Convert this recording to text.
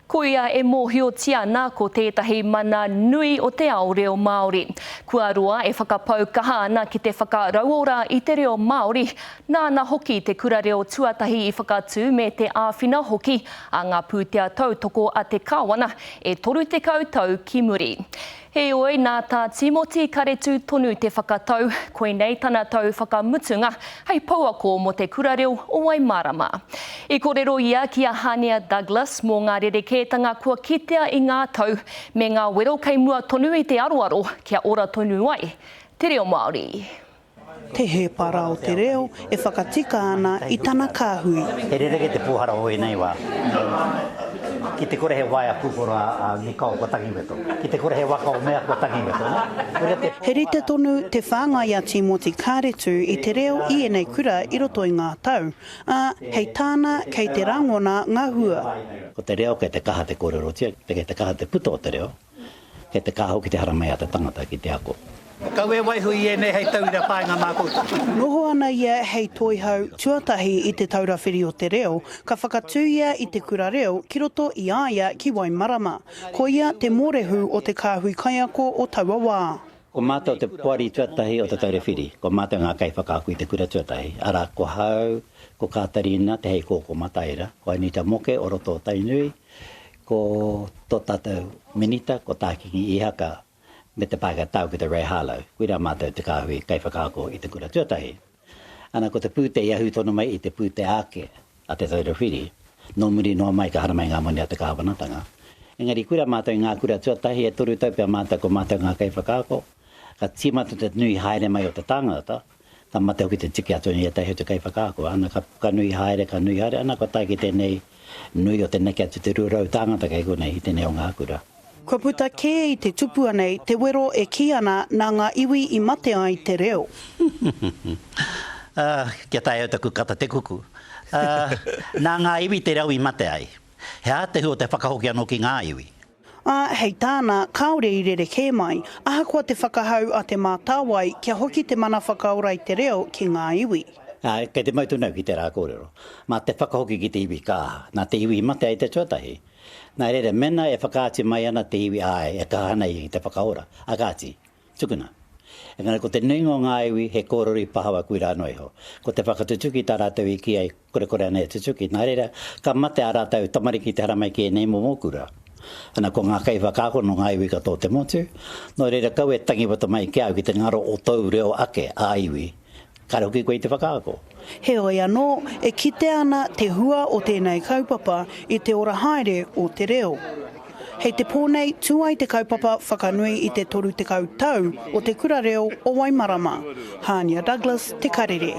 Ko ia e mōhiotia ana ko tētahi mana nui o te ao reo Māori. Kua roa e whakapau kaha ana ki te whakarauora i te reo Māori, nāna hoki te kura reo tuatahi i whakatū me te āwhina hoki a ngā pūtea tautoko a te kāwana e 30 tau ki muri. He oi nā tā Timoti Karetu tonu te whakatau, koe nei tana tau whakamutunga, hei pauako mo te kura reo o Waimarama. I kōrero ia ki a Hania Douglas mō ngā rerekētanga kua kitea i ngā tau, me ngā wero kei mua tonu i te aroaro kia ora tonu ai, te reo Māori. Te he para o te reo e whakatika ana i tana kāhui. He rereke te pūhara o nei wā. Ki te kore he waia pūpora a Nikau ko Tangiweto. Ki te kore he waka o mea ko Tangiweto. He rite tonu te whāngai a Timoti Karetu i te reo i enei kura i roto i ngā tau. Hei tāna kei te rangona ngā hua. Ko te reo kei te kaha te kōrerotia, kei te kaha te puto o te reo, kei te kaha ki te haramea te tangata ki te ako. Kau e waihui e nei hei taura whaenga mā kouta. Noho ana ia hei toihau tuatahi i te taurawhiri o te reo, ka whakatū ia i te kura reo ki roto i aia ki Waimarama. Ko ia te mōrehu o te kāhui kaiako o taua wā. Ko mātou te puari tuatahi o te taurawhiri, ko mātou ngā kai whakaaku i te kura tuatahi. Ara ko hau, ko kātarina, te hei kōko mataira, ko anita moke o roto o tainui, ko tō tātou minita, ko tākingi i haka, me te pāka tau ki te rei hālau, kuira mātou te kāhui kai whakaako i te kura tuatahi. Ana ko te pūte iahu tonu mai i te pūte āke a te taurawhiri, no muri noa mai ka haramai ngā moni a te kāwanatanga. Engari kuira mātou i ngā kura tuatahi e toru taupia mātou ko mātou ngā kai whakaako, ka tīmatu te nui haere mai o te tāngata, ka matau ki te tiki atu ni e tahi o te kai whakaako, ana ka nui haere, ana ko tai ki tēnei nui o te neke atu te rūrau tāngata kei konei i tēnei o ngā kura. Kua puta kē i te tupu anei, te wero e ki ana nā ngā iwi i mate ai te reo. Kia tai au taku kata te kuku. Nā ngā iwi te reo i mate ai. He a te hu o te whakahoki anō ki ngā iwi. Hei tāna, kaore i rere kē mai, ahakoa te whakahau a te mātāwai kia hoki te mana whakaora i te reo ki ngā iwi. Kei te mautu nau ki te rā kōrero. Mā te whakahoki ki te iwi kāha, nā te iwi i mate ai te tuatahi. Nā rere mena e whakaati mai ana te iwi ai e kahana i te whakaora. A kāti, tukuna. E ngana ko te nuingo ngā iwi he kōrori pahawa kuira anō iho. Ko te whakatutuki tā rātau i ki ai kore ana e tutuki. Nā rere ka mate a rātau tamariki te haramai ki e nei mo mōkura. Ana ko ngā kai whakaako no ngā iwi ka tō te motu. No rere kau e tangiwata mai ki au ki te ngaro o tau reo ake a iwi. Karoki koe i te whakaako. He oi anō, e kite ana te hua o tēnei kaupapa i te ora haere o te reo. Hei te pōnei, tuai te kaupapa whakanui i te 30 tau o te kura reo o Waimarama. Hania Douglas, Te Karere.